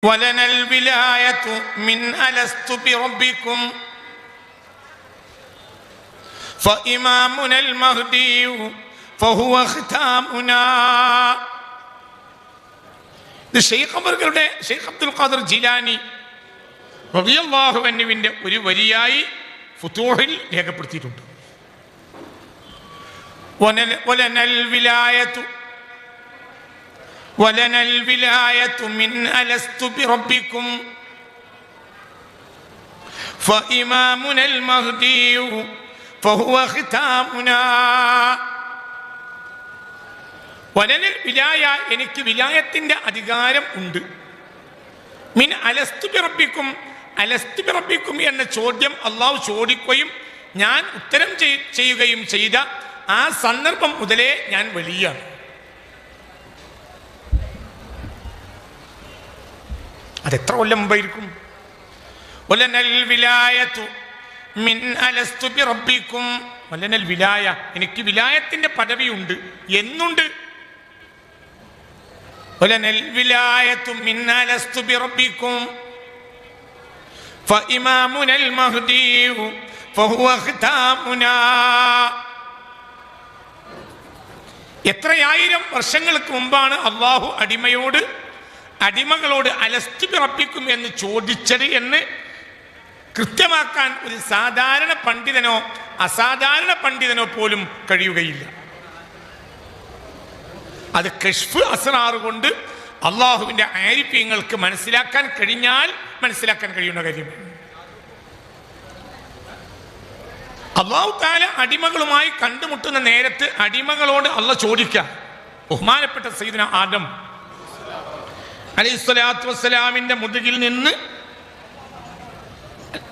വലനൽ വിലായതു മിൻ അലസ്തു ബിറബ്ബിക്കും ഫഇമാമുനൽ മഹ്ദിയു ഫഹുവ ഖിതാമുനാ. ഇത് ശൈഖ് അവർകളുടെ ശൈഖ് അബ്ദുൽ ഖാദിർ ജീലാനി റളിയല്ലാഹു അൻഹുവിന്റെ ഒരു വരിയായി ഫുതൂഹിൽ രേഖപ്പെടുത്തിയിട്ടുണ്ട്. വലനൽ വിലായതു മിൻ അലസ്തു ബിറബ്ബിക്കും ഫഇമാമുനൽ മഹ്ദിയു ഫഹുവ ഖിതാമുനാ. വലനൽ വിലായ, എനിക്ക് വിലായത്തിന്റെ അധികാരം ഉണ്ട്. മിൻ അലസ്തു ബിറബ്ബിക്കും, അലസ്തു ബിറബ്ബിക്കും എന്ന ചോദ്യം അള്ളാഹു ചോദിക്കുകയും ഞാൻ ഉത്തരം ചെയ്യുകയും ചെയ്ത ആ സന്ദർഭം മുതലേ ഞാൻ വലിയാണ്. അതെത്ര കൊല്ലം മുമ്പായിരിക്കും? വലനൽ വിലായതു മിൻ അലസ്തു ബിറബ്ബിക്കും, വലനൽ വിലായ, എനിക്ക് വിലായത്തിന്റെ പദവിയുണ്ട് എന്നുണ്ട്. വലനൽ വിലായതു മിൻ അലസ്തു ബിറബ്ബിക്കും ഫഇമാമുനൽ മഹ്ദിയു ഫഹുവ ഖിതാമുനാ. എത്രയായിരം വർഷങ്ങൾക്ക് മുമ്പാണ് അള്ളാഹു അടിമകളോട് അലസ്തു ബിറബ്ബിക്കും എന്ന് ചോദിച്ചത് എന്ന് കൃത്യമാക്കാൻ ഒരു സാധാരണ പണ്ഡിതനോ അസാധാരണ പണ്ഡിതനോ പോലും കഴിയുകയില്ല. അത് കശ്ഫ് അസ്റാർ കൊണ്ട് അള്ളാഹുവിന്റെ ആരിഫ്യങ്ങൾക്ക് മനസ്സിലാക്കാൻ കഴിഞ്ഞാൽ മനസ്സിലാക്കാൻ കഴിയുന്ന കാര്യമാണ്. അള്ളാഹു തആല അടിമകളുമായി കണ്ടുമുട്ടുന്ന നേരത്ത് അടിമകളോട് അള്ളാഹ് ചോദിക്കാം. ബഹുമാനപ്പെട്ട സയ്യിദുന ആദം അലൈഹിസ്സലാത്തു വസ്സലാമിന്റെ മുതുകിൽ നിന്ന്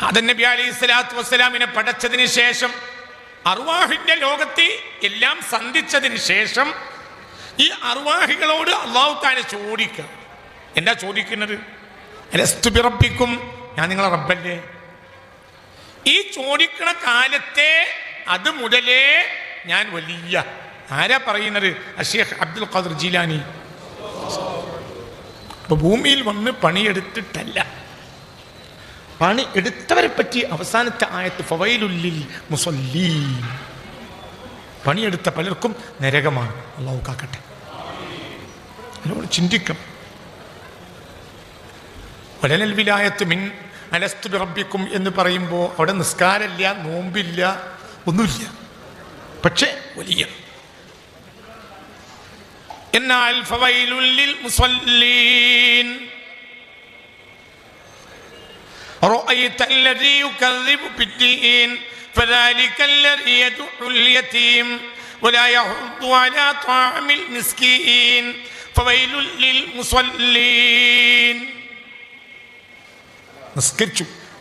ആദം നബി അലൈഹിസ്സലാത്തു വസ്സലാമിനെ പടച്ചതിന് ശേഷം അർവാഹിന്റെ ലോകത്തെ എല്ലാം സന്ധിച്ചതിന് ശേഷം ഈ അർവാഹികളോട് അള്ളാഹു തആല ചോദിക്കുക. എന്താ ചോദിക്കുന്നത്? അലസ്തു ബിറബ്ബിക്കും, ഞാൻ നിങ്ങളെ റബ്ബല്ലേ? ഈ ചോദിക്കണ കാലത്തെ അത് മുതലേ ഞാൻ വലിയ. ആരാ പറയുന്നത്? ശൈഖ് അബ്ദുൽ ഖാദിർ ജീലാനി. അപ്പൊ ഭൂമിയിൽ വന്ന് പണിയെടുത്തിട്ടല്ല, പണി എടുത്തവരെ പറ്റി അവസാനത്തെ ആയത്ത് ഫവൈലുൽ ലിൽ മുസല്ലീൻ. പണിയെടുത്ത പലർക്കും നരകമാണ്. അല്ലാഹു കാക്കട്ടെ. അതിനോട് ചിന്തിക്കണം. വലനൽ വിലായത്ത് മിൻ അലസ്തു ബിറബ്ബിക്കും എന്ന് പറയുമ്പോൾ അവിടെ നിസ്കാരമില്ല, നോമ്പില്ല, ഒന്നുമില്ല, പക്ഷെ വലിയ. എന്നാൽ ഫവൈലുൽ ലിൽ മുസല്ലീൻ റഅയ്ത അല്ലദീ യുകദ്ദിബു ബിദ്ദീൻ فذلك الذي يدعو اليتيم ولا يحض على طعام المسكين فويل للمصلين.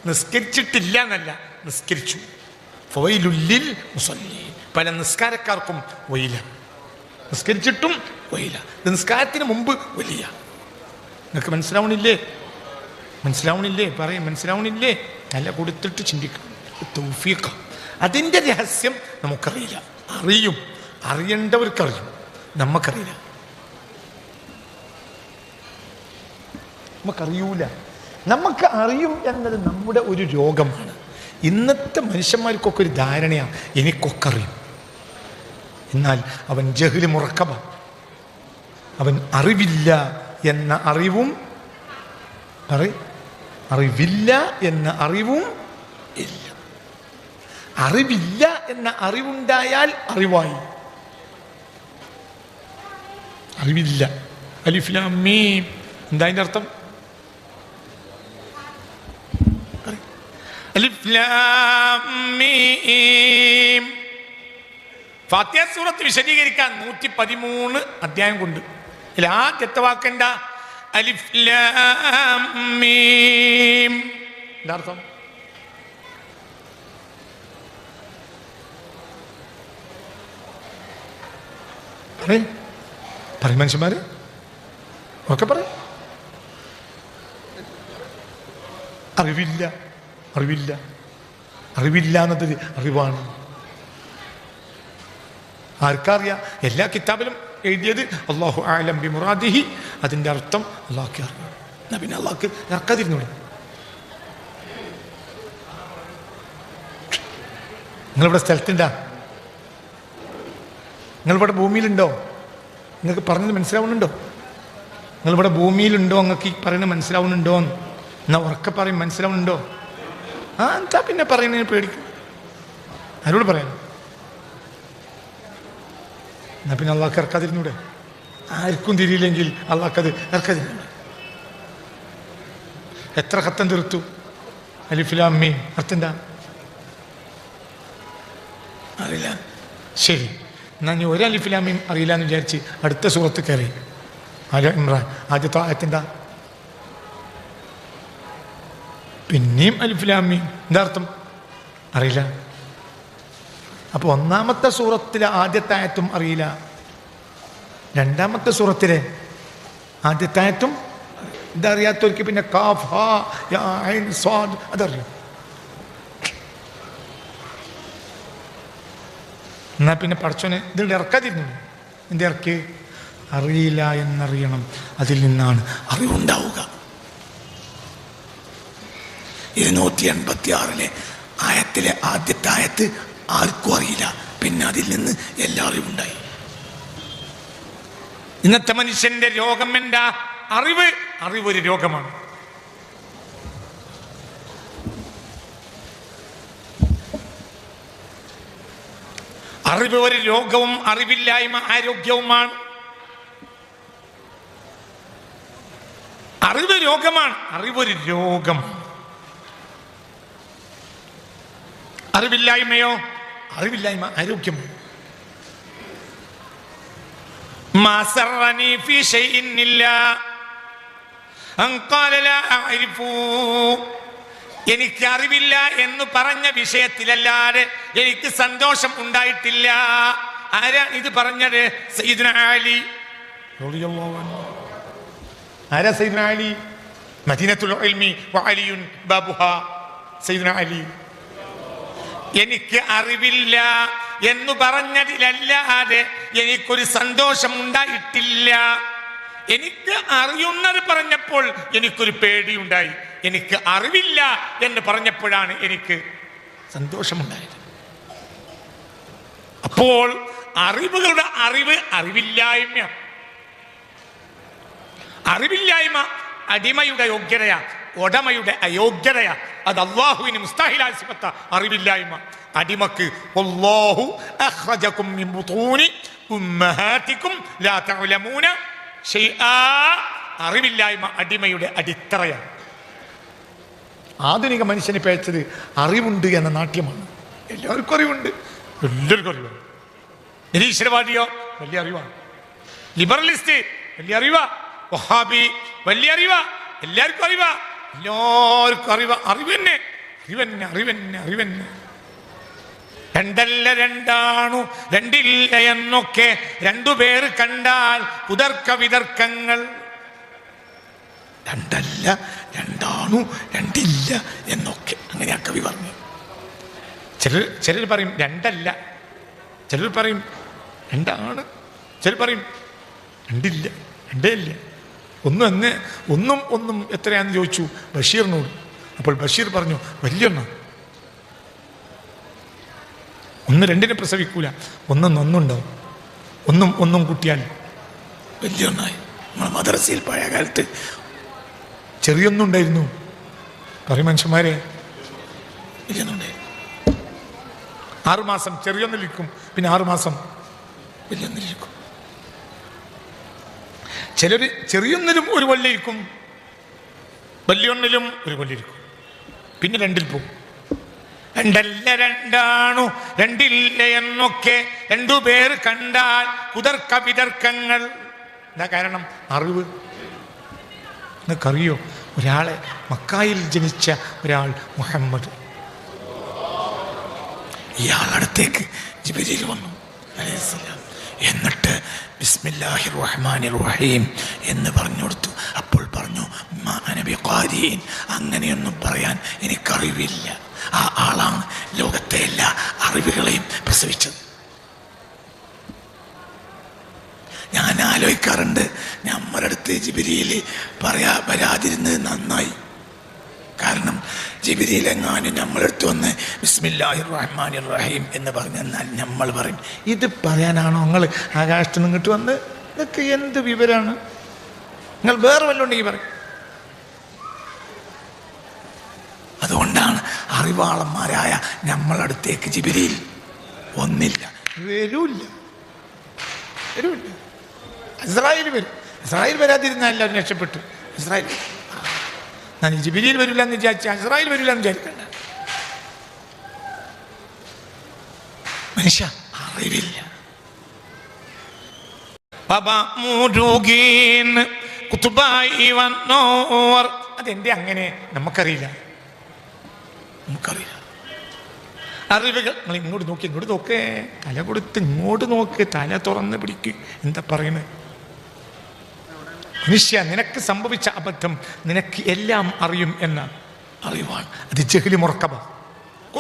നിസ്കരിച്ചിട്ടില്ല എന്നല്ല, നിസ്കരിച്ചു. ഫവൈലുൽ ലിൽ മുസല്ലീൻ, പല നിസ്കാരക്കാർക്കും വയില. നിസ്കരിച്ചിട്ടും വയില. നിസ്കാരത്തിന് മുമ്പ് വലിയ. നിങ്ങൾക്ക് മനസ്സിലാവണില്ലേ? പറയും മനസ്സിലാവണില്ലേ? നല്ല കൊടുത്തിട്ട് ചിന്തിക്കണം. തൗഫീഖ്. അതിൻ്റെ രഹസ്യം നമുക്കറിയില്ല. അറിയേണ്ടവർക്കറിയും, നമുക്കറിയില്ല. നമുക്കറിയൂല. നമുക്ക് അറിയും എന്നത് നമ്മുടെ ഒരു രോഗമാണ്. ഇന്നത്തെ മനുഷ്യന്മാർക്കൊക്കെ ഒരു ധാരണയാണ്, എനിക്കൊക്കെ അറിയും. എന്നാൽ അവൻ ജഹ്ല് മുറക്കബ. അവൻ അറിവില്ല എന്ന അറിവും അറിവില്ല എന്ന അറിവും ഇല്ല. അറിവില്ല എന്ന അറിവുണ്ടായാൽ അറിവായി. അറിവില്ല. അലിഫ് ലാം മീം എന്താ അതിൻ്റെ അർത്ഥം? അലിഫ് ലാം മീം. ഫാത്തിഹ സൂറത്ത് വിശദീകരിക്കാൻ 113 അധ്യായം കൊണ്ട്. ഇതിൽ ആദ്യത്തെ വാക്കെന്താ? അലിഫ് ലാം മീം. എന്താ അർത്ഥം? പറയും മനുഷ്യന്മാര് ഒക്കെ പറയും. അറിവില്ല എന്നതൊരു അറിവാണ്. ആർക്കറിയാം? എല്ലാ കിതാബിലും എഴുതിയത് അല്ലാഹു അഅലം ബിമുറാദിഹി. അതിൻ്റെ അർത്ഥം അല്ലാഹുവേ അറിയാം. എന്നാ പിന്നെ അള്ളാഹ്ക്ക് ഇറക്കാതിരുന്നൂടെ? നിങ്ങളിവിടെ സ്ഥലത്തുണ്ടാ? നിങ്ങളിവിടെ ഭൂമിയിലുണ്ടോ? നിങ്ങൾക്ക് പറഞ്ഞത് മനസ്സിലാവുന്നുണ്ടോ? നിങ്ങളിവിടെ ഭൂമിയിലുണ്ടോ? നിങ്ങൾക്ക് ഈ പറയുന്നത് മനസ്സിലാവുന്നുണ്ടോ? എന്നാ ഉറക്കെ പറയും, മനസ്സിലാവുന്നുണ്ടോ? എന്താ പിന്നെ പറയുന്നതിന് പേടിക്കും? ആരോട് പറയാം? എന്നാ പിന്നെ അള്ളാഹ്ക്ക് ഇറക്കാതിരുന്നൂടെ? ആർക്കും തിരിയില്ലെങ്കിൽ അള്ളാഹ്ക്കത് ഇറക്കാതിരുന്നൂടെ? എത്ര ഖത്തം തീർത്തു? അലിഫ് ലാം മീം അർത്ഥം എന്താ അറിയില്ല. ശരി, എന്നാൽ ഞാൻ ഒരു അലിഫ് ലാം മീം അറിയില്ല എന്ന് വിചാരിച്ച് അടുത്ത സൂറത്ത് കയറി. ആല ഇമ്രാൻ ആദ്യത്തെ ആയത്തെന്താ? പിന്നെയും അലിഫ് ലാം മീം. എന്താ അർത്ഥം? അറിയില്ല. അപ്പോൾ ഒന്നാമത്തെ സൂറത്തിലെ ആദ്യത്തെ ആയത്തും അറിയില്ല, രണ്ടാമത്തെ സൂറത്തിലെ ആദ്യത്തെ ആയത്തും. ഇതറിയാത്തവർക്ക് പിന്നെ കാഫ് ഹാ യാ ഐൻ സ്വാദ് അതറിയും. എന്നാൽ പിന്നെ പടച്ചോനെ ഇതിൽ ഇറക്കാതിരുന്നു. എന്ത് ഇറക്കി? അറിയില്ല എന്നറിയണം, അതിൽ നിന്നാണ് അറിവുണ്ടാവുക. 286 ആയത്തിലെ ആദ്യത്തെ ആയത്ത് ആർക്കും അറിയില്ല, പിന്നെ അതിൽ നിന്ന് എല്ലാ അറിവുണ്ടായി. ഇന്നത്തെ മനുഷ്യന്റെ രോഗം എന്താ? അറിവ്. അറിവൊരു രോഗമാണ്. അറിവ് ഒരു രോഗവും അറിവില്ലായ്മ ആരോഗ്യവുമാണ്. അറിവ് രോഗമാണ്, അറിവൊരു രോഗം. അറിവില്ലായ്മയോ? അറിവില്ലായ്മ ആരോഗ്യം. എനിക്ക് അറിവില്ല എന്ന് പറഞ്ഞ വിഷയത്തിലല്ലാതെ എനിക്ക് സന്തോഷം ഉണ്ടായിട്ടില്ല. ആരാണ് ഇത് പറഞ്ഞത്? സയ്യിദുന അലി. ആരാ സയ്യിദുന അലി? മദീനത്തുൽ ഇൽമി വഅലിയുൻ ബാബുഹാ. സയ്യിദുന അലി. എനിക്ക് അറിവില്ല എന്ന് പറഞ്ഞതിലല്ലാതെ എനിക്കൊരു സന്തോഷം ഉണ്ടായിട്ടില്ല. എനിക്ക് അറിയുന്നത് പറഞ്ഞപ്പോൾ എനിക്കൊരു പേടിയുണ്ടായി. എനിക്ക് അറിവില്ല എന്ന് പറഞ്ഞപ്പോഴാണ് എനിക്ക് സന്തോഷമുണ്ടായത്. അപ്പോൾ അറിവുകളുടെ അറിവ് അറിവില്ലായ്മ. അറിവില്ലായ്മ അടിമയുടെ യോഗ്യതയാ, ഉടമയുടെ അയോഗ്യതയാ. അത് അല്ലാഹുവിന് മുസ്തഹിലായ സിഫത്ത അറിവില്ലായ്മ. അടിമക്ക് വല്ലാഹു അഖ്റജകും മിൻ ബുതൂനി ഉമ്മഹാതികും ലാ തഅലമൂന ഷൈആ. അറിവില്ലായ്മ അടിമയുടെ അടിത്തറയാണ്. ആധുനിക മനുഷ്യന് പേച്ചത് അറിവുണ്ട് എന്ന നാട്യമാണ്. എല്ലാവർക്കും അറിവുണ്ട്, എല്ലാവർക്കും അറിവാണ്. നിരീശ്വരവാദിയോ വലിയ അറിവാണ്. ലിബറലിസ്റ്റ് വലിയ അറിവാ. വഹാബി വലിയ അറിവാ. എല്ലാവർക്കും അറിവാ. എല്ലാവർക്കും അറിവാ. അറിവന്നെ അറിവന്നെ അറിവന്നെ അറിവന്നെ. രണ്ടല്ല രണ്ടാണു രണ്ടില്ല എന്നൊക്കെ രണ്ടുപേർ കണ്ടാൽ കുതർക്ക വിതർക്കങ്ങൾ. രണ്ടല്ല രണ്ടാണു രണ്ടില്ല എന്നൊക്കെ അങ്ങനെയാ കവി പറഞ്ഞു. ചിലർ പറയും രണ്ടല്ല, ചിലർ പറയും രണ്ടാണ്, ചിലർ പറയും രണ്ടില്ല, രണ്ടേ ഇല്ല. ഒന്നും എത്രയാണെന്ന് ചോദിച്ചു ബഷീറിനോട്. അപ്പോൾ ബഷീർ പറഞ്ഞു വലിയൊന്നാ. ഒന്ന് രണ്ടിനെ പ്രസവിക്കൂല, ഒന്നുണ്ടാവും. ഒന്നും കൂട്ടിയാൽ വലിയൊന്നായി. നമ്മളെ മദ്രസയിൽ പഴയ കാലത്ത് ചെറിയൊന്നുണ്ടായിരുന്നു. പറയും മനുഷ്യന്മാരെ, വലിയൊന്നുണ്ടായിരുന്നു. 6 മാസം ചെറിയൊന്നിലിരിക്കും, പിന്നെ 6 മാസം വലിയൊന്നിലിരിക്കും. ചിലർ ചെറിയൊന്നിലും ഒരു കൊല്ലിരിക്കും, വലിയൊന്നിലും ഒരു കൊല്ലിരിക്കും, പിന്നെ 2-ൽ പോകും. രണ്ടല്ല രണ്ടാണു രണ്ടില്ല എന്നൊക്കെ രണ്ടുപേർ കണ്ടാൽ കുതർക്ക വിതർക്കങ്ങൾ. എന്താ കാരണം? അറിവ്. നിങ്ങൾക്കറിയോ, ഒരാളെ മക്കായിൽ ജനിച്ച ഒരാൾ മുഹമ്മദ്, ഇയാളടുത്തേക്ക് ജിബ്രീൽ വന്നു അലൈഹിസ്സലാം. എന്നിട്ട് ബിസ്മില്ലാഹിർ റഹ്മാനിർ റഹീം എന്ന് പറഞ്ഞു കൊടുത്തു. അപ്പോൾ പറഞ്ഞു മാ അന ബിഖാരിൻ, അങ്ങനെയൊന്നും പറയാൻ എനിക്കറിവില്ല. ആ ആളാണ് ലോകത്തെ എല്ലാ അറിവുകളെയും പ്രസവിച്ചത്. ഞാൻ ആലോചിക്കാറുണ്ട്, നമ്മളടുത്ത് ജിബ്രീൽ വരാതിരുന്നത് നന്നായി. കാരണം ജിബ്രീൽ എങ്ങാനും നമ്മളടുത്ത് വന്ന് ബിസ്മില്ലാഹിർ റഹ്മാനിർ റഹീം എന്ന് പറഞ്ഞെന്നാൽ നമ്മൾ പറയും, ഇത് പറയാനാണോ നിങ്ങൾ ആകാശത്ത് നിന്ന് ഇങ്ങോട്ട് വന്ന്? ഇതൊക്കെ എന്ത് വിവരമാണ്? നിങ്ങൾ വേറെ വല്ലതും ഉണ്ടെങ്കിൽ പറയും. അതുകൊണ്ടാണ് അറിവാളന്മാരായ നമ്മളടുത്തേക്ക് ജിബ്രീൽ ഒന്നില്ല, വരൂല്ല. ഇസ്രായേൽ വരും. ഇസ്രായേൽ വരാതിരുന്ന എല്ലാവരും രക്ഷപ്പെട്ടു. ഇസ്രായേൽ ഞാൻ ജിബ്രീൽ വരില്ല എന്ന് വിചാരിച്ച ഇസ്രായേൽ വരില്ല എന്ന് വിചാരിക്കണ്ട. മനുഷ്യ അറിവില്ല. അതെന്റെ അങ്ങനെ നമുക്കറിയില്ല. അറിവുകൾ നിങ്ങൾ ഇങ്ങോട്ട് നോക്കി, ഇങ്ങോട്ട് നോക്കേ, തല കൊടുത്ത് ഇങ്ങോട്ട് നോക്ക്, തല തുറന്ന് പിടിക്ക്. എന്താ പറയുന്നത്? മനുഷ്യ, നിനക്ക് സംഭവിച്ച അബദ്ധം നിനക്ക് എല്ലാം അറിയും എന്ന അറിവാണ്. അത് ജഹ്ലി മുറക്കബ.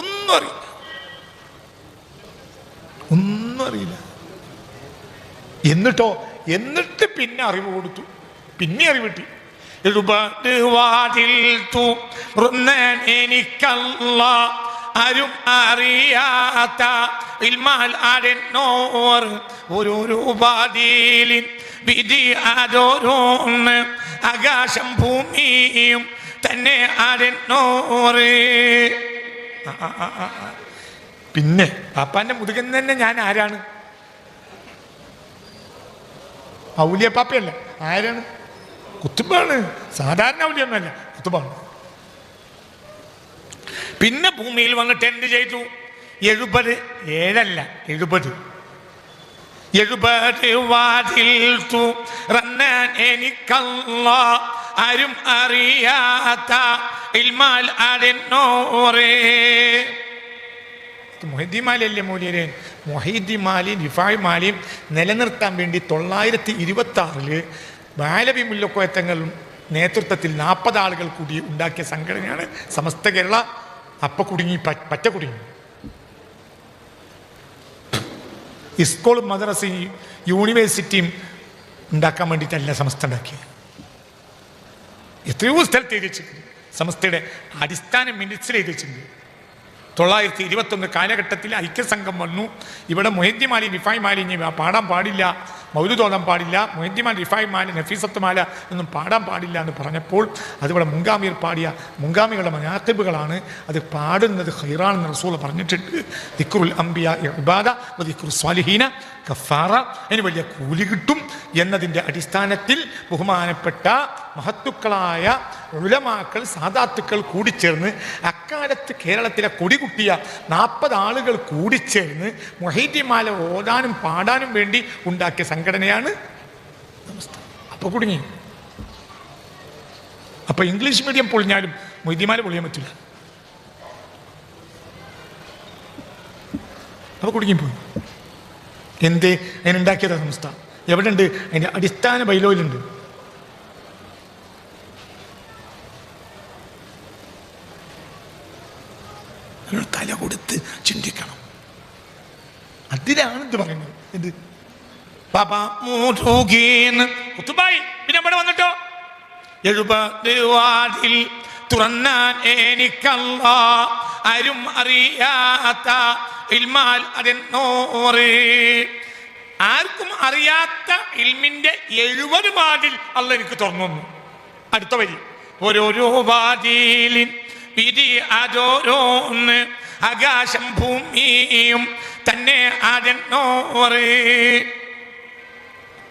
ഒന്നും അറിയില്ല, ഒന്നും അറിയില്ല. എന്നിട്ട് പിന്നെ അറിവ് കൊടുത്തു, പിന്നെ അറിവ് കിട്ടി. ആരും അറിയാത്ത ഓരോരോ വാതിലിൻ വിധി അതോരോന്ന്, ആകാശം ഭൂമിയും തന്നെ ആരെന്നോറ്. പിന്നെ പാപ്പാന്റെ മുതുകൻ തന്നെ ഞാൻ ആരാണ്? ഔലിയ പാപ്പയല്ല, ആരാണ്? കുത്തുബാണ്. സാധാരണ ഔലിയൊന്നുമല്ല, കുത്തുബാണ്. പിന്നെ ഭൂമിയിൽ വന്നിട്ട് എന്ത് ചെയ്തു? 70 വാതിൽ തുറന്നാൻ എനിക്കല്ല, ആരും അറിയാത്ത ഇൽമാൽ അതെന്നോറേ. മൊഹീദ്ദിമാലല്ലേ മൂല്യരൻ? മൊഹീദ്ദിമാലയും റിഫായ് മാലയും നിലനിർത്താൻ വേണ്ടി 926 ബാലവി മുല്ലക്കോയത്തങ്ങളും നേതൃത്വത്തിൽ 40 ആളുകൾ കൂടി ഉണ്ടാക്കിയ സംഘടനയാണ് സമസ്ത കേരള. അപ്പ കുടുങ്ങി, പറ്റ കുടുങ്ങി. സ്കൂളും മദ്രസയും യൂണിവേഴ്സിറ്റിയും ഉണ്ടാക്കാൻ വേണ്ടിയിട്ടല്ല സമസ്ത ഉണ്ടാക്കിയത്. എത്രയോ സ്ഥലത്ത് എഴുതി വെച്ചിട്ടുണ്ട്. സമസ്തയുടെ അടിസ്ഥാന മിനിറ്റ്സിൽ എഴുതി വെച്ചിട്ടുണ്ട്. 921 കാലഘട്ടത്തിൽ ഐക്യസംഘം വന്നു. ഇവിടെ മൊഹീദ്ദി മാലി റിഫായ് മാലി ഇനി പാടാൻ പാടില്ല, മൗലൂദ് ഓതാൻ പാടില്ല, മൊഹീദ്ദി മാലി റിഫായ് മാലി നഫീസത്ത് മാല ഒന്നും പാടാൻ പാടില്ല എന്ന് പറഞ്ഞപ്പോൾ അതിവിടെ മുൻഗാമിയർ പാടിയ മുൻഗാമികളുടെ മനാഖിബുകളാണ്. അത് പാടുന്നത് ഖൈറാണെന്ന് റസൂൽ പറഞ്ഞിട്ടുണ്ട്. ദിക്റുൽ അംബിയ ഇബാദ വ ദിക്റുസ് സ്വാലിഹീന കഫാറ, അതിന് വലിയ കൂലി കിട്ടും എന്നതിൻ്റെ അടിസ്ഥാനത്തിൽ ബഹുമാനപ്പെട്ട മഹത്തുക്കളായ ഉലമാക്കൾ, സാദാത്തുക്കൾ കൂടിച്ചേർന്ന് അക്കാലത്ത് കേരളത്തിലെ കൊടികുട്ടിയ 40 ആളുകൾ കൂടിച്ചേർന്ന് മൊഹീദ്ദിമാല ഓതാനും പാടാനും വേണ്ടി ഉണ്ടാക്കിയ സംഘടനയാണ് സമസ്ത. അപ്പൊ കുടുങ്ങി. അപ്പൊ ഇംഗ്ലീഷ് മീഡിയം പൊളിഞ്ഞാലും മൊഹീദ്ദിമാല പൊളിയാൻ പറ്റില്ല. അപ്പൊ കുടുങ്ങിപ്പോയി. എന്തേ? അതിനുണ്ടാക്കിയതാ സംസ്ഥ. എവിടെ ഉണ്ട്? അതിൻ്റെ അടിസ്ഥാന ബൈലോയിലുണ്ട്. തല കൊടുത്ത് ചിന്തിക്കണം. അതിലാണ് ഇത് പറയുന്നത്. ഇത് പിന്നെ ഇവിടെ വന്നിട്ടോ 70 വാതിൽ തുറന്നാൻ എനിക്കല്ല, ആരും അറിയാത്ത ഇൽമാൽ അതെന്നോറ്. ആർക്കും അറിയാത്ത ഇൽമിന്റെ 70 വാതിൽ അല്ല എനിക്ക് തുറന്നു. അടുത്ത വരി, ഓരോരോ വാതിലിൻ വിധി അതോരോന്ന്, ആകാശം ഭൂമിയും തന്നെ അതെന്നോറ്.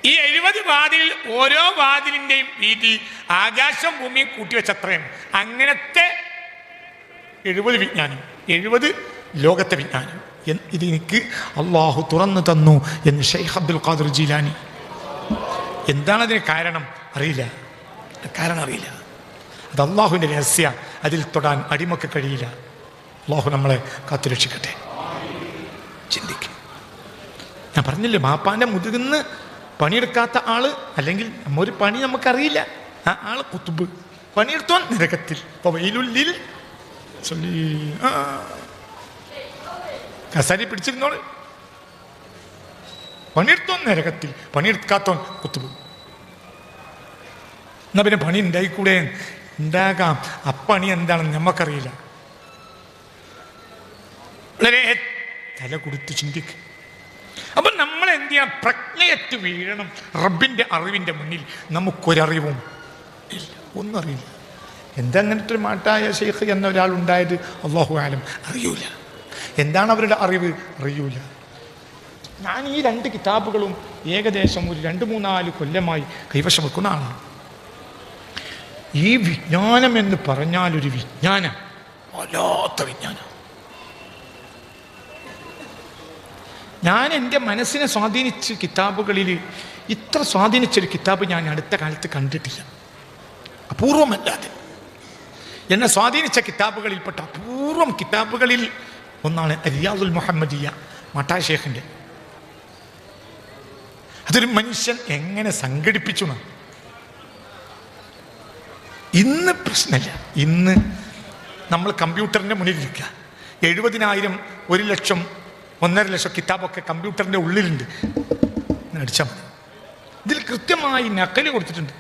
ഈ 70 വാതിൽ, ഓരോ വാതിലിന്റെയും വീതി ആകാശം ഭൂമിയും കൂട്ടിവെച്ചത്രയാണ്. അങ്ങനത്തെ 70 വിജ്ഞാനം, 70 ലോകത്തെ വിജ്ഞാനം. ഇത് എനിക്ക് അള്ളാഹു തുറന്നു തന്നു എന്ന് ഷെയ്ഖ് അബ്ദുൽ ഖാദിർ ജീലാനി. എന്താണ് അതിന് കാരണം? അറിയില്ല. കാരണം അറിയില്ല. അത് അള്ളാഹുവിൻ്റെ രഹസ്യ. അതിൽ തൊടാൻ അടിമക്ക് കഴിയില്ല. അള്ളാഹു നമ്മളെ കാത്തുരക്ഷിക്കട്ടെ. ചിന്തിക്കുക. ഞാൻ പറഞ്ഞില്ലേ, മാപ്പാൻ്റെ മുതുകുന്ന് പണിയെടുക്കാത്ത ആള്, അല്ലെങ്കിൽ ഒരു പണി നമുക്കറിയില്ല, ആ ആള് കുത്തുബ്. പണിയെടുത്തോൻ നരകത്തിൽ. കസാരി പിടിച്ചിരുന്നോള്. പണിയെടുത്തോൻ നരകത്തിൽ, പണിയെടുക്കാത്തോൻ കുത്തുപോകും. എന്നാ പിന്നെ പണി ഉണ്ടായിക്കൂടെ? ഉണ്ടാകാം. അപ്പണി എന്താണെന്ന് നമുക്കറിയില്ല. വളരെ തല കൊടുത്ത് ചിന്തിക്കുക. അപ്പൊ നമ്മൾ എന്ത് ചെയ്യാം? പ്രജ്ഞയറ്റ് വീഴണം. റബ്ബിന്റെ അറിവിന്റെ മുന്നിൽ നമുക്കൊരറിവും ഇല്ല, ഒന്നും അറിയില്ല. എന്താ അങ്ങനത്തെ ഒരു മാട്ടായ ഷെയ്ഖ് എന്ന ഒരാളുണ്ടായത്? അല്ലാഹു ആലം, അറിയൂല. എന്താണ് അവരുടെ അറിവ്? അറിയൂല. ഞാൻ ഈ 2 കിതാബുകളും ഏകദേശം ഒരു 2-3-4 കൊല്ലമായി കൈവശം വെക്കുന്ന ആളാണ്. ഈ വിജ്ഞാനം എന്ന് പറഞ്ഞാൽ ഒരു വിജ്ഞാനം, വല്ലാത്ത വിജ്ഞാനം. ഞാൻ എൻ്റെ മനസ്സിനെ സ്വാധീനിച്ച കിതാബുകളിൽ ഇത്ര സ്വാധീനിച്ചൊരു കിതാബ് ഞാൻ അടുത്ത കാലത്ത് കണ്ടിട്ടില്ല. അപൂർവമല്ലാതെ എന്നെ സ്വാധീനിച്ച കിതാബുകളിൽപ്പെട്ട അപൂർവം കിതാബുകളിൽ ഒന്നാണ് റിയാദുൽ മുഹമ്മദിയ, മട്ടായ ഷേഖിൻ്റെ. അതൊരു മനുഷ്യൻ എങ്ങനെ സംഘടിപ്പിച്ചു. ഇന്ന് പ്രശ്നമില്ല. ഇന്ന് നമ്മൾ കമ്പ്യൂട്ടറിൻ്റെ മുന്നിലിരിക്കുക. 70,000, 1 ലക്ഷം, 1.5 ലക്ഷം കിതാബൊക്കെ കമ്പ്യൂട്ടറിൻ്റെ ഉള്ളിലുണ്ട്. അടിച്ചാൽ മതി. ഇതിൽ കൃത്യമായി നക്കല് കൊടുത്തിട്ടുണ്ട്.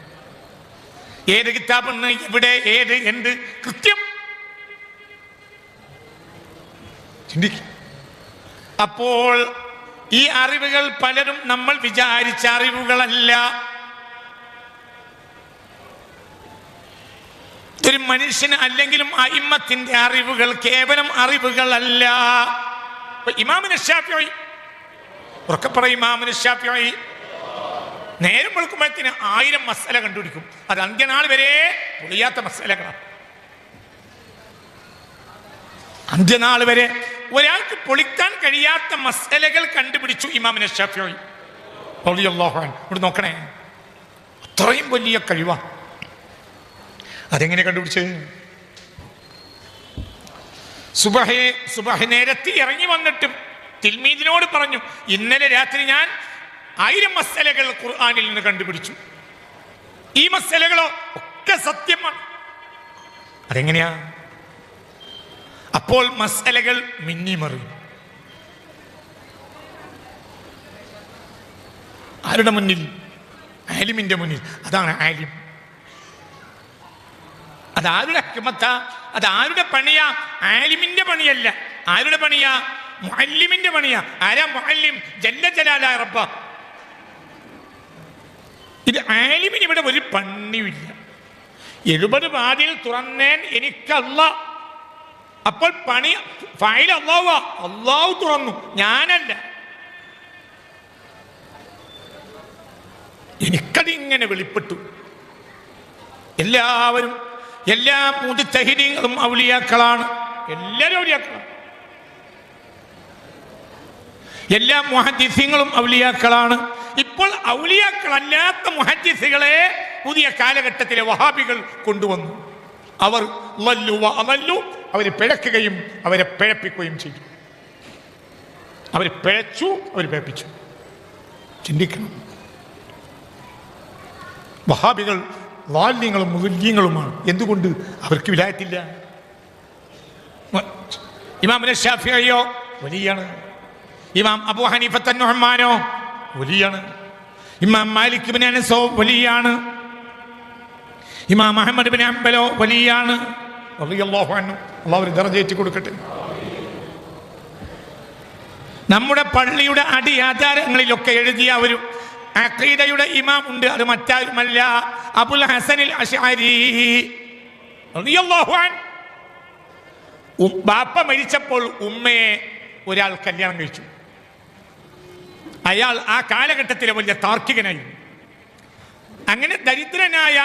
ഏത് കിതാബെന്ന്, ഇവിടെ, ഏത്, എന്ത്, കൃത്യം ചിന്തിക്കും. അപ്പോൾ ഈ അറിവുകൾ പലരും നമ്മൾ വിചാരിച്ച അറിവുകളല്ല. ഒരു മനുഷ്യന് അല്ലെങ്കിലും അയിമ്മത്തിന്റെ അറിവുകൾ കേവലം അറിവുകളല്ല. ഇമാമുന ശാഫിഈ, ഉറക്കെ പറയും, ഇമാമുന ശാഫിഈ നേരം വെളുക്കുമ്പോഴത്തിന് 1000 മസല കണ്ടുപിടിക്കും. അത് അന്ത്യനാൾ വരെ പൊളിയാത്ത മസലകളാണ്. അന്ത്യനാൾ വരെ ഒരാൾക്ക് പൊളിക്കാൻ കഴിയാത്ത മസലകൾ കണ്ടുപിടിച്ചു ഇമാമുന ശാഫിഈ റളിയല്ലാഹു അൻഹു. ഇവിടെ നോക്കണേ, അത്രയും വലിയ കഴിവാ. അതെങ്ങനെ കണ്ടുപിടിച്ച്? സുബഹ് നേരത്തെ ഇറങ്ങി വന്നിട്ടും തിൽമീദിനോട് പറഞ്ഞു, ഇന്നലെ രാത്രി ഞാൻ 1000 മസലകൾ ഖുർആനിൽ നിന്ന് കണ്ടുപിടിച്ചു. ഈ മസലകളോ ഒക്കെ സത്യമാണ്. അതെങ്ങനെയാ? അപ്പോൾ മസലകൾ മിന്നിമറിയും. ആരുടെ മുന്നിൽ? ആലിമിന്റെ മുന്നിൽ. അതാണ് ആലിം. അതാരുടെ ഹിക്മത്താ? അതാരുടെ പണിയാ? ആലിമിന്റെ പണിയല്ല. ആരുടെ പണിയാ? മുഅല്ലിമിന്റെ പണിയാ. ആരാ മുഅല്ലിം? ജല്ല ജലാലായ റബ്ബ. ഇത് ആലിമിന് ഇവിടെ ഒരു പണിയുമില്ല. 70 വാതിൽ തുറന്നേൻ എനിക്കല്ല. അപ്പോൾ പണി ഫായിൽ അല്ലാഹുവാ. അല്ലാഹു തുറന്നു, ഞാനല്ല. എനിക്കതിങ്ങനെ വെളിപ്പെട്ടു. എല്ലാവരും, എല്ലാ മുജ്തഹിദീങ്ങളും ഔലിയാക്കളാണ്. എല്ലാവരും ഔലിയാക്കളാണ്. എല്ലാ മുഹദ്ദിസീങ്ങളും ഔലിയാക്കളാണ്. ഇപ്പോൾ ഔലിയാക്കളല്ലാത്ത മുഹദ്ദിസുകളെ പുതിയ കാലഘട്ടത്തിലെ വഹാബികൾ കൊണ്ടുവന്നു. അവർ അവരെ പിഴക്കുകയും അവരെ പിഴപ്പിക്കുകയും ചെയ്തു. അവരെ പിഴച്ചു, അവർ പിഴപ്പിച്ചു. ചിന്തിക്കണം. വഹാബികൾ ളാലിങ്ങളും മുദല്ലിങ്ങളുമാണ്. എന്തുകൊണ്ട്? അവർക്ക് വിലായത്തില്ല. ഇമാം ശാഫിഈയോ വലിയാണ്. ഇമാം അബൂ ഹനീഫ നുഅ്മാനോ വലിയാണ്. ഇമാം മാലിക് ഇബ്നു അനസോ വലിയാണ്. ഇമാം അഹ്മദ് ഇബ്നു ഹംബലോ വലിയാണ്. റളിയല്ലാഹു അൻഹു. അല്ലാഹു ഒരു ദർജ ഏറ്റി കൊടുക്കട്ടെ. നമ്മുടെ പള്ളിയുടെ അടിയാധാരങ്ങളിലൊക്കെ എഴുതിയ ഒരു അഖീദയുടെ ഇമാം ഉണ്ട്. അത് മറ്റാരുമല്ല, അബുൽ ഹസനിൽ അശ്അരി റളിയല്ലാഹു അൻഹു. ബാപ്പ മരിച്ചപ്പോൾ ഉമ്മയെ ഒരാൾ കല്യാണം കഴിച്ചു. അയാൾ ആ കാലഘട്ടത്തിലെ വലിയ താർക്കികനായി. അങ്ങനെ ദരിദ്രനായ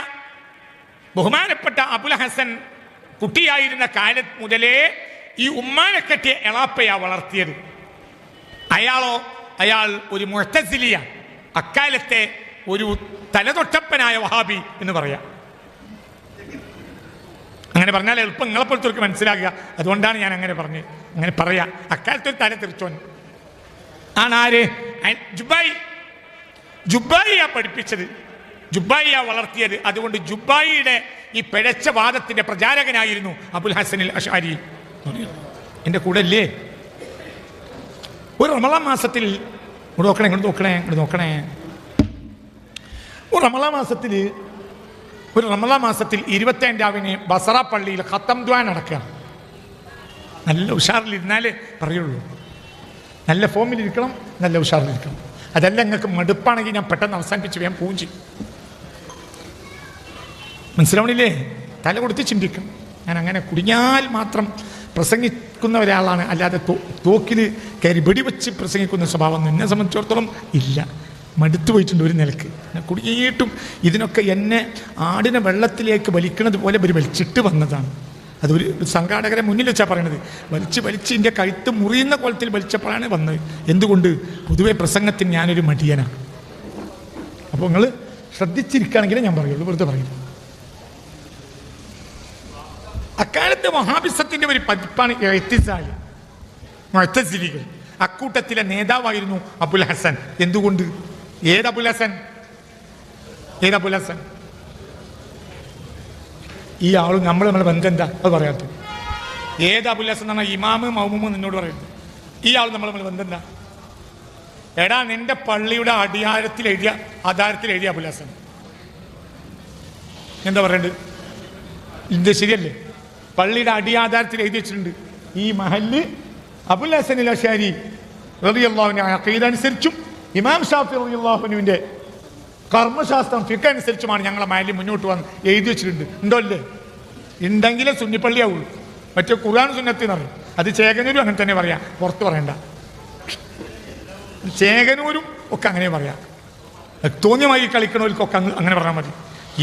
ബഹുമാനപ്പെട്ട അബുൽ ഹസൻ കുട്ടിയായിരുന്ന കാലത്ത് മുതലേ ഈ ഉമ്മാനെ കെട്ടിയ എളാപ്പയാ വളർത്തിയത്. അയാൾ ഒരു മുഅ്തസിലിയ, അക്കാലത്തെ ഒരു തലതൊട്ടപ്പനായ വഹാബി എന്ന് പറയാം. അങ്ങനെ പറഞ്ഞാൽ എളുപ്പം നിങ്ങളെപ്പോലത്തെ മനസ്സിലാക്കുക. അതുകൊണ്ടാണ് ഞാൻ അങ്ങനെ പറഞ്ഞത്. അങ്ങനെ പറയാ. അക്കാലത്തെ ഒരു തല തിരിച്ചോൻ ആണ്. ആര്? ജുബായിയാ പഠിപ്പിച്ചത്, ജുബായിയാ വളർത്തിയത്. അതുകൊണ്ട് ജുബായിയുടെ ഈ പിഴച്ച വാദത്തിന്റെ പ്രചാരകനായിരുന്നു അബുൽ ഹസനിൽ അശ്അരി. എൻ്റെ കൂടെ അല്ലേ? ഒരു റമളാൻ മാസത്തിൽ ഇങ്ങോട്ട് നോക്കണേ. ഒരു റമളാൻ മാസത്തിൽ 25 ബസറ പള്ളിയിൽ ഖത്തം ദ്വാ നടക്കുകയാണ്. നല്ല ഉഷാറിലിരുന്നാലേ പറയുള്ളൂ. നല്ല ഫോമിലിരിക്കണം, നല്ല ഉഷാറിലിരിക്കണം. അതല്ല നിങ്ങൾക്ക് മടുപ്പാണെങ്കിൽ ഞാൻ പെട്ടെന്ന് അവസാനിപ്പിച്ച് വേഗം പോവും ചെയ്യും. മനസ്സിലാവണില്ലേ? തല കൊടുത്ത് ചിന്തിക്കണം. ഞാൻ അങ്ങനെ കുടുങ്ങിയാൽ മാത്രം പ്രസംഗിക്കുന്ന ഒരാളാണ്, അല്ലാതെ തോക്കിൽ കയറി വെടിവെച്ച് പ്രസംഗിക്കുന്ന സ്വഭാവം എന്നെ സംബന്ധിച്ചിടത്തോളം ഇല്ല. മടുത്തു പോയിട്ടുണ്ട് ഒരു നിലക്ക്. കുടുങ്ങിയിട്ടും ഇതിനൊക്കെ എന്നെ ആടിനെ വെള്ളത്തിലേക്ക് വലിക്കുന്നത് പോലെ ഒരു വലിച്ചിട്ട് വന്നതാണ്. അതൊരു സംഘാടകരെ മുന്നിൽ വെച്ചാൽ പറയണത്. വലിച്ച് എൻ്റെ കഴുത്ത് മുറിയുന്ന കോലത്തിൽ വലിച്ചപ്പോഴാണ് വന്നത്. എന്തുകൊണ്ട്? പൊതുവെ പ്രസംഗത്തിന് ഞാനൊരു മടിയനാണ്. അപ്പോൾ നിങ്ങൾ ശ്രദ്ധിച്ചിരിക്കുകയാണെങ്കിലേ ഞാൻ പറയുള്ളൂ, വെറുതെ പറയില്ല. അക്കാലത്ത് വഹാബിസത്തിന്റെ ഒരു പതിപ്പാണ് മുഅ്തസിലികൾ. അക്കൂട്ടത്തിലെ നേതാവായിരുന്നു അബുൽ ഹസൻ. എന്തുകൊണ്ട്? ഏത് അബുൽ ഹസൻ? ഈ ആളും നമ്മളെ ബന്ധം എന്താ അത് പറയാത്തത്? ഏത് അബുൽ ഹസൻ എന്ന് പറഞ്ഞാൽ ഇമാമ് മൗമൂമ് നിന്നോട് പറയുന്നത്. ഈ ആൾ നമ്മളെ ബന്ധം എന്താ? എടാ, നിന്റെ പള്ളിയുടെ ആധാരത്തിൽ എഴുതിയ അബുൽ ഹസൻ എന്താ പറയണ്ടത്? ഇത് ശരിയല്ലേ? പള്ളിയുടെ അടിയാധാരത്തിൽ എഴുതി വെച്ചിട്ടുണ്ട്, ഈ മഹല്ല് അബുൽ ഹസൻ അശ്ശാരി റളിയല്ലാഹുവിന്റെ അഖീദ അനുസരിച്ചും ഇമാം ഷാഫി റളിയല്ലാഹുവിന്റെ കർമ്മശാസ്ത്രം ഫിഖ് അനുസരിച്ചുമാണ് ഞങ്ങളെ മഹല്ല് മുന്നോട്ട് വന്ന് എഴുതി വെച്ചിട്ടുണ്ട്. ഉണ്ടോ അല്ലേ? ഉണ്ടെങ്കിലേ സുന്നിപ്പള്ളിയാവുള്ളൂ. മറ്റേ ഖുർആൻ സുന്നത്ത് എന്ന് പറയും. അത് ചേകനൂരും അങ്ങനെ തന്നെ പറയാം, പുറത്ത് പറയണ്ട. ചേകനൂരും ഒക്കെ അങ്ങനെ പറയാം. തോന്നിയമായി കളിക്കണവർക്കൊക്കെ അങ്ങനെ പറഞ്ഞാൽ മതി.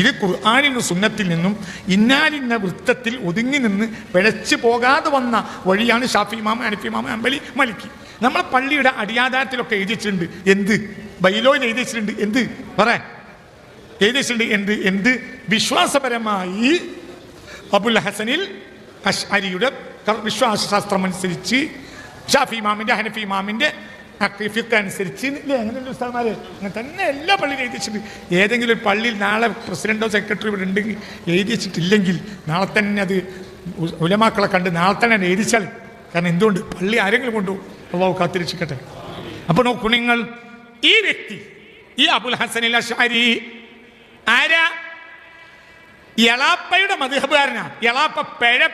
ഇത് ഖുർആനിൽ സുന്നത്തിൽ നിന്നും ഇന്നാലിന്ന വൃത്തത്തിൽ ഒതുങ്ങി നിന്ന് പിഴച്ചു പോകാതെ വന്ന വഴിയാണ് ഷാഫി ഇമാം, ഹനഫി ഇമാം, ഹംബലി, മലിക്കി. നമ്മളെ പള്ളിയുടെ അടിയാധാരത്തിലൊക്കെ എഴുതിച്ചിട്ടുണ്ട്. എന്ത്? ബൈലോയിൽ എഴുതിച്ചിട്ടുണ്ട്. എന്ത് എഴുതിച്ചിട്ടുണ്ട്? എന്ത് വിശ്വാസപരമായി അബുൽ ഹസനിൽ അശ്അരിയുടെ വിശ്വാസശാസ്ത്രം അനുസരിച്ച് ഷാഫി ഇമാമിന്റെ, ഹനഫി ഇമാമിന്റെ ഫിഖ് അനുസരിച്ച് ഇല്ലേ? അങ്ങനെയുള്ള ഉസ്താദ്മാര് അങ്ങനെ തന്നെ എല്ലാ പള്ളിയിലും എഴുതി വെച്ചിട്ടുണ്ട്. ഏതെങ്കിലും ഒരു പള്ളിയിൽ നാളെ പ്രസിഡന്റോ സെക്രട്ടറി ഇവിടെ ഉണ്ടെങ്കിൽ എഴുതി വെച്ചിട്ടില്ലെങ്കിൽ നാളെ തന്നെ അത് ഉലമാക്കളെ കണ്ട് നാളെ തന്നെ എഴുതിച്ചാൽ. കാരണം എന്തുകൊണ്ട്? പള്ളി ആരെങ്കിലും കൊണ്ടു അള്ളാഹു കാത്തിരക്ഷിക്കട്ടെ. അപ്പോൾ നോക്കൂ നിങ്ങൾ, ഈ വ്യക്തി, ഈ അബുൽ ഹസൻ അശ്അരി ആരാ? എളാപ്പയുടെ മദ്ഹബുകാരനാ. എളാപ്പ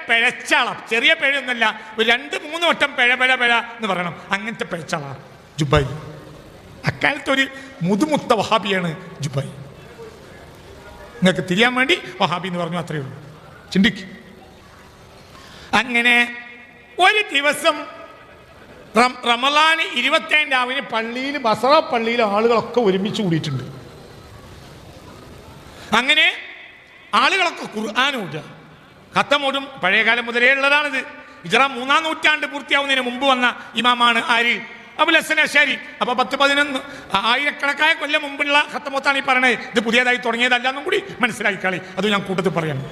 പിഴച്ചാളാ. ചെറിയ പിഴയൊന്നുമല്ല, ഒരു 2-3 വട്ടം പിഴ എന്ന് പറയണം. അങ്ങനത്തെ പിഴച്ചാളാ ജുബൈ. അക്കാലത്ത് ഒരു മുതുമുത്ത വഹാബിയാണ് ജുബൈ. നിങ്ങൾക്ക് തിരിയാൻ വേണ്ടി വഹാബി എന്ന് പറഞ്ഞു, അത്രയേ ഉള്ളൂ. ചിന്തിക്കും. അങ്ങനെ ഒരു ദിവസം റമളാൻ 25 പള്ളിയിൽ, ബസറ പള്ളിയിൽ ആളുകളൊക്കെ ഒരുമിച്ച് കൂടിയിട്ടുണ്ട്. അങ്ങനെ ആളുകളൊക്കെ ഖുർആൻ ഓതുക, ഖത്തം ഓതും. പഴയകാലം മുതലേ ഉള്ളതാണിത്. ഹിജ്റ 3-ാം നൂറ്റാണ്ട് പൂർത്തിയാവുന്നതിന് മുമ്പ് വന്ന ഇമാമാണ് ആര്? അബുൽ ഹസൻ അശ്ശാരി. അപ്പോൾ 10-11 ആയിരക്കണക്കായ കൊല്ലം മുമ്പുള്ള ഖത്തമൊത്താണ് ഈ പറയണത്. ഇത് പുതിയതായി തുടങ്ങിയതല്ല എന്നും കൂടി മനസ്സിലാക്കിക്കളി. അത് ഞാൻ കൂട്ടത്തിൽ പറയണം.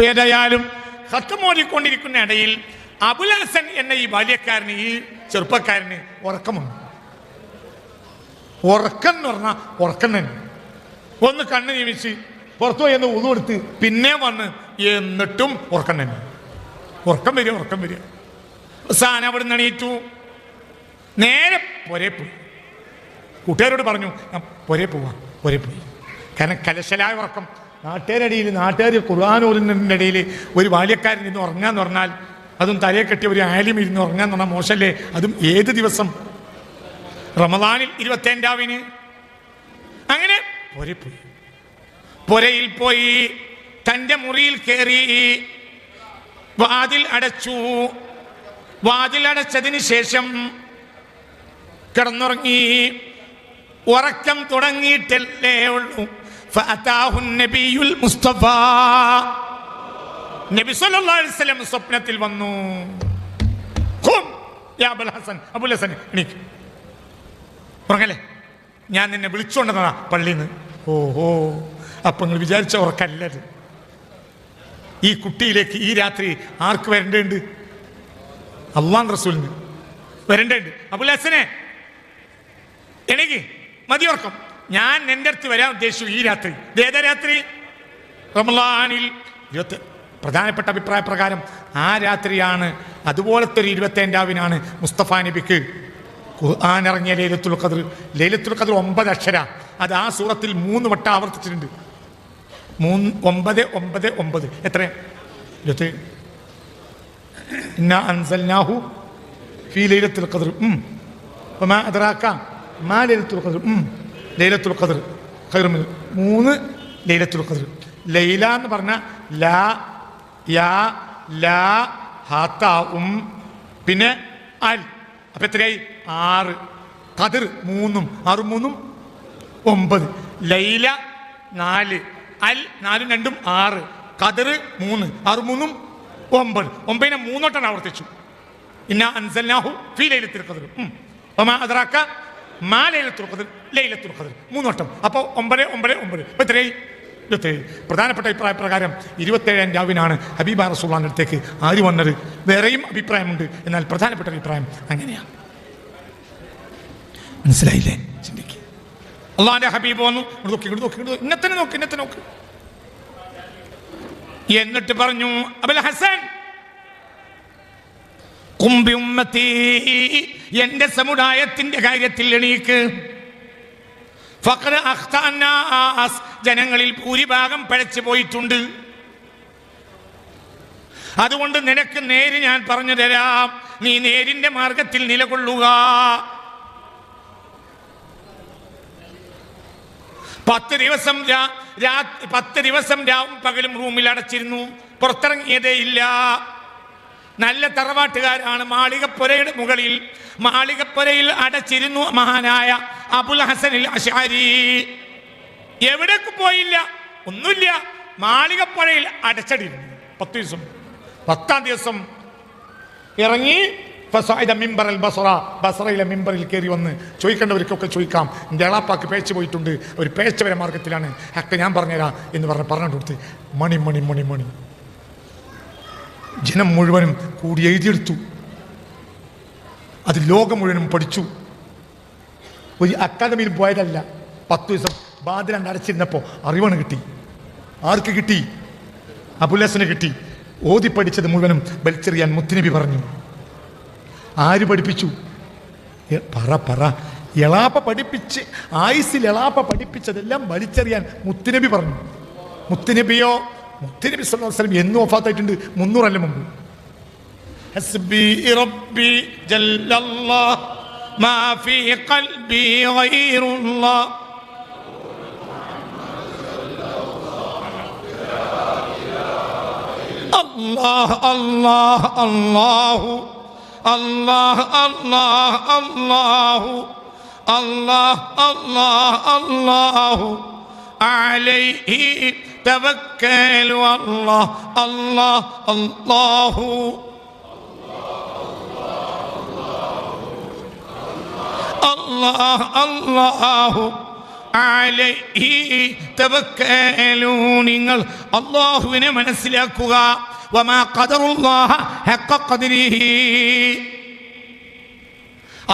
ഏതായാലും ഖത്തം ഓതിക്കൊണ്ടിരിക്കുന്ന ഇടയിൽ അബുൽ ഹസൻ എന്ന ഈ ബാല്യക്കാരന്, ഈ ചെറുപ്പക്കാരന് ഉറക്കം വന്നു. ഉറക്കം എന്ന് പറഞ്ഞാൽ ഉറക്കം തന്നെ. ഒന്ന് കണ്ണ് നിമിച്ച് പുറത്തു പോയി എന്ന് വുളു എടുത്ത് പിന്നെ വന്ന്, എന്നിട്ടും ഉറക്കം തന്നെ. ഉറക്കം വരിക. അവസാനം അവിടെ നിന്ന് എണീറ്റു, നേരെ പുരേ പോയി. കൂട്ടുകാരോട് പറഞ്ഞു, ഞാൻ പുരേ പോയി. കാരണം കലശലായ ഉറക്കം. നാട്ടുകാർ ഖുർആൻ ഓതുന്നതിൻ്റെ ഇടയിൽ ഒരു ബാല്യക്കാരൻ ഇരുന്ന് ഉറങ്ങാന്ന് പറഞ്ഞാൽ, അതും തലയെ കെട്ടിയ ഒരു ആലിം ഇരുന്ന് ഉറങ്ങാന്ന് പറഞ്ഞാൽ മോശമല്ലേ? അതും ഏത് ദിവസം? റമളാനിൽ 25. അങ്ങനെ പുരയിൽ പോയി തൻ്റെ മുറിയിൽ കയറി വാതിൽ അടച്ചു. വാതിൽ അടച്ചതിന് ശേഷം കിടന്നുറങ്ങി. ഉറക്കം തുടങ്ങിയിട്ടല്ലേ ഉള്ളൂ. ഫഅതാഹു നബിയുൽ മുസ്തഫ, നബി സല്ലല്ലാഹു അലൈഹി വസല്ലം സ്വപ്നത്തിൽ വന്നു. ഖും യാ അബുൽ ഹസൻ, അബുൽ ഹസൻ എണീക്ക്, ഉറങ്ങല്ലേ, ഞാൻ നിന്നെ വിളിച്ചുകൊണ്ടതാ പള്ളിയിൽ നിന്ന്. ഓഹോ, അപ്പൊ നിങ്ങൾ വിചാരിച്ച ഉറക്കല്ലത്. ഈ കുട്ടിയിലേക്ക് ഈ രാത്രി ആർക്ക് വരേണ്ടതുണ്ട്? അല്ലാഹു റസൂലിന് വരേണ്ടതുണ്ട്. അബുൽ ഹസനെ എനിക്ക് മതി ഉറക്കം, ഞാൻ എൻ്റെ അടുത്ത് വരാൻ ഉദ്ദേശിച്ചു ഈ രാത്രി. ഏതാ രാത്രി? റമളാനിൽ പ്രധാനപ്പെട്ട അഭിപ്രായ പ്രകാരം ആ രാത്രിയാണ്. അതുപോലത്തെ ഒരു 25 മുസ്തഫ നബിക്ക് ഖുർആൻ ഇറങ്ങിയ ലൈലത്തുൽ ഖദ്ർ. ലൈലത്തുൽ ഖദ്ർ 9 അക്ഷര. അത് ആ സൂറത്തിൽ 3 വട്ടം ആവർത്തിച്ചിട്ടുണ്ട്. 9 എത്ര? 27. ഇന്നാ അൻസൽനാഹു ഫീ ലൈലത്തുൽ ഖദ്ർ. വമാ അദ്റാക മാ ലൈലത്തുൽ ഖദ്ർ. ലൈലത്തുൽ ഖദ്ർ ഖൈറും മിൻ 3 ലൈലത്തുൽ ഖദ്ർ. ലൈല എന്ന് പറഞ്ഞാൽ ലാ യാ ലാ ഹാത്ത പിന്നെ അൽ. അപ്പം എത്രയായി? 6. ഖദ്ർ 3 6 3 9. ലൈല 4, അൽ 4 2 6, ഖദ്ർ 3 6 3 9. 9നെ 3 വട്ടം ആവർത്തിച്ചു. ഇന്നാ അൻസൽനാഹു ഫീ ലൈലത്തുൽ ഖദ്ർ വമാ അദ്റാക മാ ലൈലത്തുൽ ഖദ്ർ. ലൈലത്തുൽ ഖദ്ർ 3 വട്ടം. അപ്പോൾ 9 9 9. അപ്പോൾ എത്രയായി? 27. പ്രധാനപ്പെട്ട അഭിപ്രായ പ്രകാരം 27 രാവിനാണ് ഹബീബ റസൂലുള്ളാഹിന്റെ അടുത്തേക്ക് ആര് വന്നത്. വേറെയും അഭിപ്രായമുണ്ട്, എന്നാൽ പ്രധാനപ്പെട്ട അഭിപ്രായം അങ്ങനെയാണ്. മനസ്സിലായില്ലേ? ചിന്തിക്കുക. അള്ളാഹിന്റെ ഹബീബ് വന്നു. ഇന്നത്തെ നോക്ക്. എന്നിട്ട് പറഞ്ഞു, അബുൽ ഹസൻ ഖുംബി ഉമ്മത്തി, എന്റെ സമുദായത്തിന്റെ കാര്യത്തിൽ എണീക്ക്. ഫഖദ് അഖ്തഅന്നാസ്, ജനങ്ങളിൽ ഭൂരിഭാഗം പഴച്ചു പോയിട്ടുണ്ട്. അതുകൊണ്ട് നിനക്ക് നേര് ഞാൻ പറഞ്ഞു തരാം, നീ നേരിന്റെ മാർഗത്തിൽ നിലകൊള്ളുക. 10 ദിവസം രാവും പകലും റൂമിൽ അടച്ചിരുന്നു, പുറത്തിറങ്ങിയതേ ഇല്ല. നല്ല തറവാട്ടുകാരാണ്. മാളികപ്പുരയിൽ അടച്ചിരുന്നു മഹാനായ അബുൽ ഹസൻ അശ്അരി. എവിടേക്ക് പോയില്ല, ഒന്നുമില്ല, മാളികപ്പുരയിൽ അടച്ചടിയിരുന്നു 10 ദിവസം. 10ാം ദിവസം ഇറങ്ങി ബസറയിലെ മിമ്പറിൽ കയറി വന്ന് ചോദിക്കേണ്ടവർക്കൊക്കെ ചോദിക്കാം. എൻ്റെ എളാപ്പാക്ക് പേച്ച് പോയിട്ടുണ്ട്, ഒരു പേച്ചവരെ മാർഗത്തിലാണ്, ഒക്കെ ഞാൻ പറഞ്ഞുതരാം എന്ന് പറഞ്ഞു കൊടുത്ത് മണി ജനം മുഴുവനും കൂടി എഴുതിയെടുത്തു. അത് ലോകം മുഴുവനും പഠിച്ചു. ഒരു അക്കാദമിയിൽ പോയതല്ല. 10 ദിവസം ബാതിലാണ്ട് അടച്ചിരുന്നപ്പോൾ അറിവാണ് കിട്ടി. ആർക്ക് കിട്ടി? അബുൽ ഹസന് കിട്ടി. ഓതി പഠിച്ചത് മുഴുവനും വലിച്ചെറിയാൻ മുത്തുനബി പറഞ്ഞു. ആര് പഠിപ്പിച്ചു? പറ. എളാപ്പ പഠിപ്പിച്ച്, ആയുസിൽ എളാപ്പ പഠിപ്പിച്ചതെല്ലാം വലിച്ചെറിയാൻ മുത്തുനബി പറഞ്ഞു. മുത്തുനബി സല്ലല്ലാഹു അലൈഹി വസല്ലം എന്ന് വഫാത്തായിട്ടുണ്ട്? 300 കൊല്ലം മുമ്പ്. ഹസ്ബി റബ്ബി ജല്ലല്ലാഹ് മാ ഫീ ഖൽബി ഗൈറുല്ലാഹ്. അല്ലാഹ് അല്ലാഹ് അല്ലാഹു അല്ലാഹ് അല്ലാഹ് അല്ലാഹു അല്ലാഹ് അല്ലാഹ് അല്ലാഹു അലൈഹി തവക്കലു അല്ലാഹ് അല്ലാഹ് അല്ലാഹു അല്ലാഹ് അല്ലാഹു അലൈഹി തവക്കലു. നിങ്ങൾ അല്ലാഹുവിനെ മനസ്സിലാക്കുക. വമാ ഖദറുല്ലാഹ ഹഖ ഖദ്രിഹി.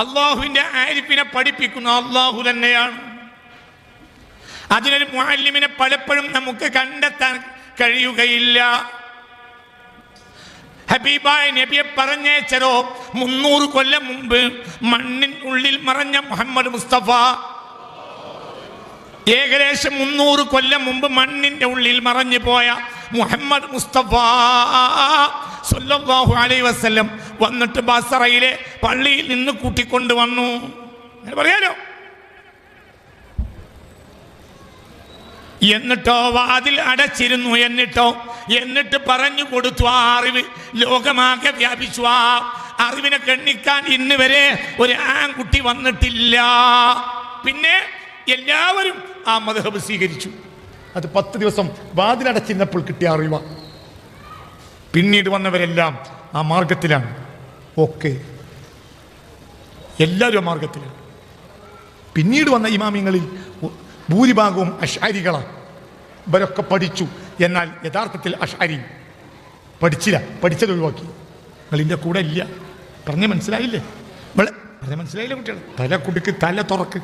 അല്ലാഹുവിന്റെ ആരിഫിനെ പഠിപ്പിക്കുന്ന അല്ലാഹു തന്നെയാണ്. അതിനൊരു മുഅല്ലിമിനെ പലപ്പോഴും നമുക്ക് കണ്ടെത്താൻ കഴിയുകയില്ല. ഹബീബായ നബിയെ പറഞ്ഞേച്ചരോ 300 കൊല്ലം മുമ്പ് മണ്ണിൻ ഉള്ളിൽ മറഞ്ഞ മുഹമ്മദ് മുസ്തഫ. ഏകദേശം 300 കൊല്ലം മുമ്പ് മണ്ണിന്റെ ഉള്ളിൽ മറഞ്ഞു പോയ മുഹമ്മദ് മുസ്തഫ സല്ലല്ലാഹു അലൈഹി വസല്ലം വന്നിട്ട് ബസറയിലെ പള്ളിയിൽ നിന്ന് കൂട്ടിക്കൊണ്ട് വന്നു. പറയാലോ. എന്നിട്ടോ വാതിൽ അടച്ചിരുന്നു. എന്നിട്ട് പറഞ്ഞു കൊടുത്തു. ആ അറിവ് ലോകമാകെ വ്യാപിച്ചു. ആ അറിവിനെ ഗണ്ണിക്കാൻ ഇന്ന് വരെ ഒരു ആൺകുട്ടി വന്നിട്ടില്ല. പിന്നെ എല്ലാവരും ആ മദ്ഹബ് സ്വീകരിച്ചു. അത് 10 ദിവസം വാതിലടച്ചിരുന്നപ്പോൾ കിട്ടിയ അറിവ. പിന്നീട് വന്നവരെല്ലാം ആ മാർഗത്തിലാണ്. ഓക്കെ, എല്ലാവരും ആ മാർഗത്തിലാണ്. പിന്നീട് വന്ന ഇമാമിങ്ങളിൽ ഭൂരിഭാഗവും അശ്അരികളാണ്. ഇവരൊക്കെ പഠിച്ചു. എന്നാൽ യഥാർത്ഥത്തിൽ അശ്അരി പഠിച്ചില്ല, പഠിച്ചത് ഒഴിവാക്കി. നിങ്ങളിൻ്റെ കൂടെ ഇല്ല. പറഞ്ഞ് മനസ്സിലായില്ലേ? മനസ്സിലായില്ലേ കുട്ടികൾ? തല കുടുക്ക്, തല തുറക്ക്.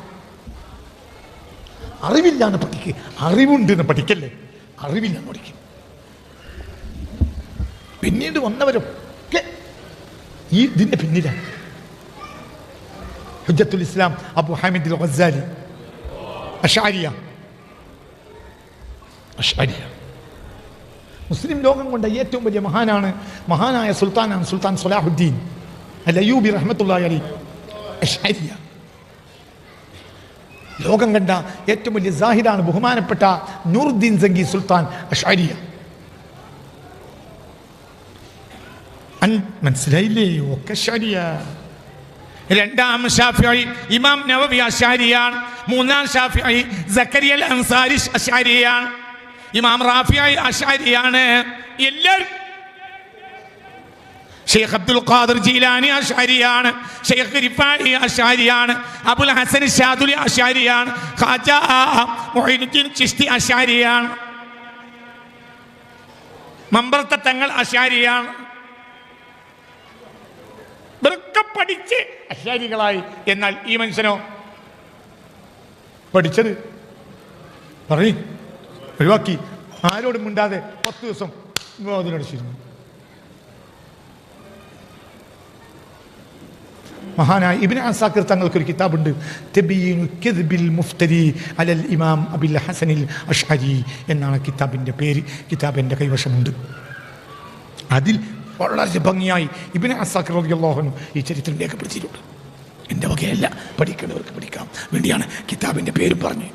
അറിവില്ലാന്ന് പഠിക്കുക, അറിവുണ്ട് എന്ന് പഠിക്കല്ലേ. അറിവില്ലാന്ന് പഠിക്കും. പിന്നീട് വന്നവരൊക്കെ ഈ ഇതിൻ്റെ പിന്നിലാണ്. ഹുജ്ജത്തുൽ ഇസ്ലാം അബു ഹാമിദ് അൽ ഗസാലി അശ്അരിയ. മുസ്ലിം ലോകം കൊണ്ട് ഏറ്റവും വലിയ മഹാനാണ്, മഹാനായ സുൽത്താനാണ് സുൽത്താൻ സലാഹുദ്ദീൻ അൽ അയ്യൂബി റഹ്മത്തുള്ളാഹി അലൈഹി അശ്അരിയ. ലോകം കണ്ട ഏറ്റവും വലിയ സാഹിദാണ് ബഹുമാനപ്പെട്ട നൂറുദ്ദീൻ സംഗി സുൽത്താൻ അശ്അരിയ. മനസ്സിലായില്ലേ? ഒക്കെ അശ്അരിയ. രണ്ടാം ഷാഫിഈ ഇമാം നവവി അശ്അരിയാണ്. മൂന്നാം ഷാഫിഈ സക്കരിയ അൽ അൻസാരി അശ്അരിയാണ്. ഇമാം റാഫിഈ അശ്അരിയാണ്. എല്ലാവരും ഷെയ്ഖ് അബ്ദുൽ ഖാദിർ ജീലാനി അശ്അരിയാണ്. ഷെയ്ഖ് റിഫാഈ അശ്അരിയാണ്. അബുൽ ഹസൻ ശാദുലി അശ്അരിയാണ്. ഖാജ മുഈനുദ്ദീൻ ചിശ്തി അശ്അരിയാണ്. മമ്പറത്തെ തങ്ങൾ അശ്അരിയാണ്. ഇവരൊക്കെ പഠിച്ച് അശ്അരികളായി. എന്നാൽ ഈ മനുഷ്യനോ പഠിച്ചത് പറയും ഒഴിവാക്കി, ആരോടും മിണ്ടാതെ 10 ദിവസം അതിനടിച്ചിരുന്നു. മഹാനായ ഇബ്നു അസാക്കിർ തങ്ങൾക്കൊരു കിതാബുണ്ട്, തബീനു കദ്ബിൽ മുഫ്തരി അലൽ ഇമാം അബുൽ ഹസനിൽ അശ്അരി എന്നാണ് കിതാബിൻ്റെ പേര്. കിതാബ് എൻ്റെ കൈവശമുണ്ട്. അതിൽ വളരെ ഭംഗിയായി ഇബ്നു അസാക്കിർ റളിയല്ലാഹു അൻഹു ഈ ചരിത്രം രേഖപ്പെടുത്തിയിട്ടുണ്ട്. എൻ്റെ വകയല്ല, പഠിക്കേണ്ടവർക്ക് പഠിക്കാം വേണ്ടിയാണ് കിതാബിൻ്റെ പേര് പറഞ്ഞു.